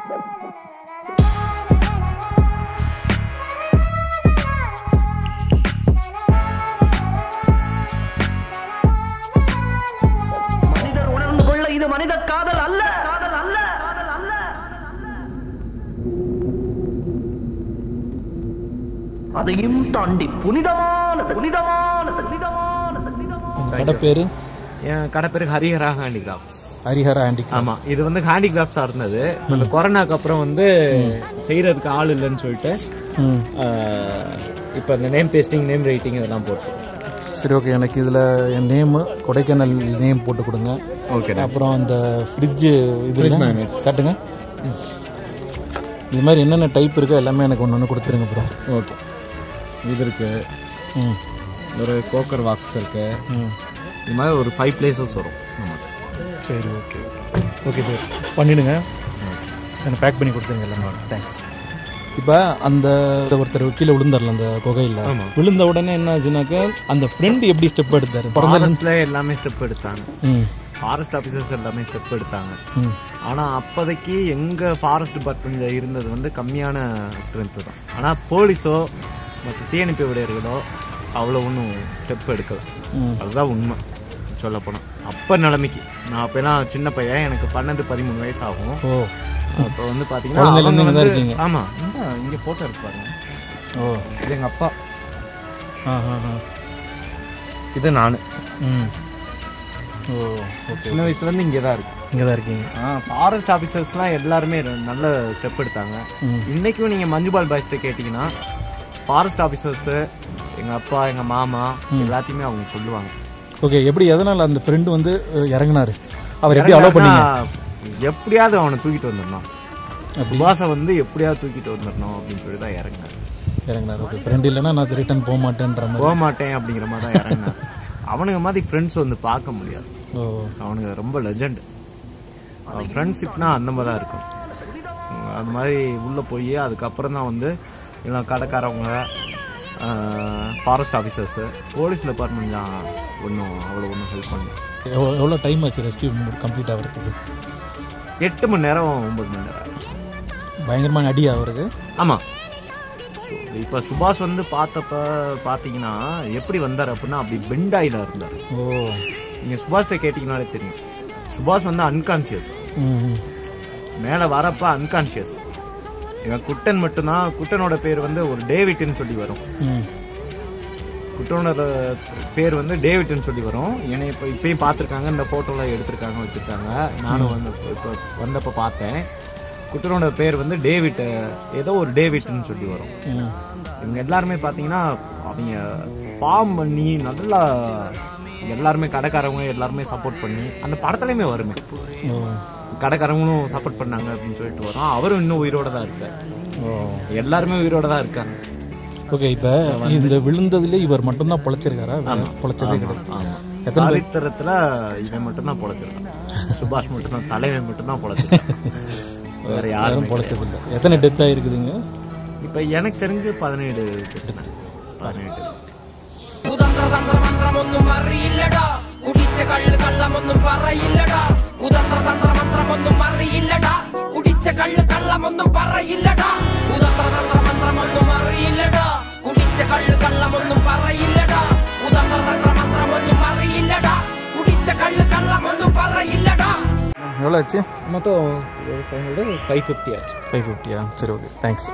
மனிதர் உணர்ந்து கொள்ள இது மனித காதல் அல்ல, காதல் அல்ல, காதல் அல்ல. அதையும் தாண்டி புனிதமானது, புனிதமானது, புனிதமானது, புனிதமானது. கடை பேரு? என் கடை பேரு ஹரிஹரா ஹேண்டிகிராஃப்ட்ஸ். ஹரிஹரா ஹேண்டிகிராஃப்ட். ஆமா, இது வந்து ஹேண்டிகிராஃப்ட்ஸா இருந்தது. இந்த கொரோனாக்கு அப்புறம் வந்து செய்யறதுக்கு ஆள் இல்லைன்னு சொல்லிட்டு இப்ப இந்த நேம் பேஸ்டிங், நேம் ரைட்டிங் இதெல்லாம் போட்டு. சரி, ஓகே. எனக்கு இதில் என் நேமு கொடைக்கானல் நேம் போட்டு கொடுங்க. ஓகே. அப்புறம் அந்த ஃப்ரிட்ஜு இது காட்டுங்க. இது மாதிரி என்னென்ன டைப் இருக்கோ எல்லாமே எனக்கு ஒன்று ஒன்று கொடுத்துருங்க ப்ரோ. ஓகே. இது இருக்கு, ஒரு கோக்கர் பாக்ஸ் இருக்கு, இது மாதிரி ஒரு 5 பிளேசஸ் வரும் நமக்கு. சரி, ஓகே ஓகே சார், பண்ணிவிடுங்க. எனக்கு பேக் பண்ணி கொடுத்துருங்க எல்லாமே. தேங்க்ஸ். இப்போ அந்த ஒருத்தர் கீழே விழுந்தார்ல அந்த குகையில், விழுந்த உடனே என்ன ஆச்சுனாக்க அந்த ஃப்ரெண்டு எப்படி ஸ்டெப் எடுத்தாரு? ஃபாரஸ்ட்ல எல்லாமே ஸ்டெப் எடுத்தாங்க, ஃபாரஸ்ட் ஆஃபீஸர்ஸ் எல்லாமே ஸ்டெப் எடுத்தாங்க. ஆனால் அப்போதைக்கு எங்கள் ஃபாரஸ்ட் டிபார்ட்மெண்ட்ல இருந்தது வந்து கம்மியான ஸ்ட்ரென்த்து தான். ஆனால் போலீஸோ மற்ற தீயணைப்பு வீரர்களோ அவ்வளோ ஒன்றும் ஸ்டெப் எடுக்கல. அதுதான் உண்மை சொல்ல போனால். அப்போ நிலைமைக்கு நான் அப்போலாம் சின்ன பையன், எனக்கு 12-13 வயசு ஆகும். அப்போ வந்து பார்த்தீங்கன்னா ஆமாம், இங்கே போட்டோ இருக்கு பாருங்க. இது எங்கள் அப்பா, இது நான். சின்ன வயசுலேருந்து இங்கே தான் இருக்கு. இங்கே தான் இருக்கீங்க. ஃபாரஸ்ட் ஆஃபீஸர்ஸ்லாம் எல்லாருமே நல்ல ஸ்டெப் எடுத்தாங்க. இன்றைக்கும் நீங்கள் மஞ்சுபால் பாய்ஸ்ட்டை கேட்டிங்கன்னா ஃபாரஸ்ட் ஆஃபீஸர்ஸு, எங்கள் அப்பா, எங்கள் மாமா எல்லாத்தையுமே அவங்க சொல்லுவாங்க. ஓகே. எப்படி, எதனால் அந்த ஃப்ரெண்டு வந்து இறங்கினாரு? அவர் எப்படி அலோவ் பண்ணீங்க? எப்படியாவது அவனை தூக்கிட்டு வந்துடணும், சுபாஷை வந்து எப்படியாவது தூக்கிட்டு வந்துடணும் அப்படின்னு சொல்லி தான் இறங்கினார். ஓகே. ஃப்ரெண்ட் இல்லைன்னா நான் ரிட்டர்ன் போக மாட்டேன் அப்படிங்கிற மாதிரி தான் இறங்கினார். அவனுங்க மாதிரி ஃப்ரெண்ட்ஸ் வந்து பார்க்க முடியாது. அவனுங்க ரொம்ப லெஜண்ட். ஃப்ரெண்ட்ஷிப்னா அந்த மாதிரி தான் இருக்கும். அது மாதிரி உள்ளே போய் அதுக்கப்புறம் தான் வந்து எல்லாம் கடைக்காரவங்க, ஃபாரஸ்ட் ஆஃபீஸர்ஸு, போலீஸ் டிபார்ட்மெண்ட் தான் அவ்வளோ ஒன்றும் ஹெல்ப் பண்ணு. எவ்வளோ டைம் ஆச்சு ரெஸ்கியூ கம்ப்ளீட் ஆகிறதுக்கு? 8 மணி நேரம் 9 மணி நேரம். பயங்கரமான அடி அவருக்கு. ஆமாம். இப்போ சுபாஷ் வந்து பார்த்தீங்கன்னா எப்படி வந்தார் அப்படின்னா அப்படி பெண்டாயில் இருந்தார். நீங்கள் சுபாஷ்ட கேட்டிங்கனாலே தெரியும். சுபாஷ் வந்து அன்கான்சியஸ், மேலே வரப்ப அன்கான்சியஸ். எங்கள் குட்டன் மட்டும்தான், குட்டனோட பேர் வந்து ஒரு டேவிட்னு சொல்லி வரும். குட்டனோட பேர் வந்து டேவிட்னு சொல்லி வரும். என்னை இப்போ இப்பயும் பார்த்துருக்காங்க, இந்த ஃபோட்டோலாம் எடுத்திருக்காங்க, வச்சுருக்காங்க. நானும் வந்து இப்போ வந்தப்போ பார்த்தேன். குட்டனோட பேர் வந்து டேவிட், ஏதோ ஒரு டேவிட்னு சொல்லி வரும். இவங்க எல்லாருமே பார்த்தீங்கன்னா அவங்க ஃபார்ம் பண்ணி நல்லா எல்லாருமே கடைக்காரவங்க எல்லாருமே சப்போர்ட் பண்ணி, அந்த படத்துலையுமே வருமே கடைக்காரங்களும் சப்போர்ட் பண்ணாங்க அப்படின்னு சொல்லிட்டு வரோம். அவரும் இன்னும் உயிரோட தான் இருக்காரு, எல்லாருமே உயிரோட தான் இருக்காங்க. ஓகே. இப்போ இந்த விழுந்ததுல இவர் மட்டும்தான் பொழைச்சிருக்காரா? பொழைச்சதே கிடையாது. சரித்திரத்துல இவன் மட்டும்தான் பொழைச்சிருக்கான். சுபாஷ் மட்டும்தான், தலைவன் மட்டும்தான் பொழைச்சிருக்கான். வேற யாரும் பொழைச்சதில்லை. எத்தனை டெத் ஆயிருக்குதுங்க இப்ப? எனக்கு தெரிஞ்சு 17. எவ்வளோ ஆச்சு மொத்தம்? 550 ஆச்சு. 550. சரி, ஓகே, தேங்க்ஸ்.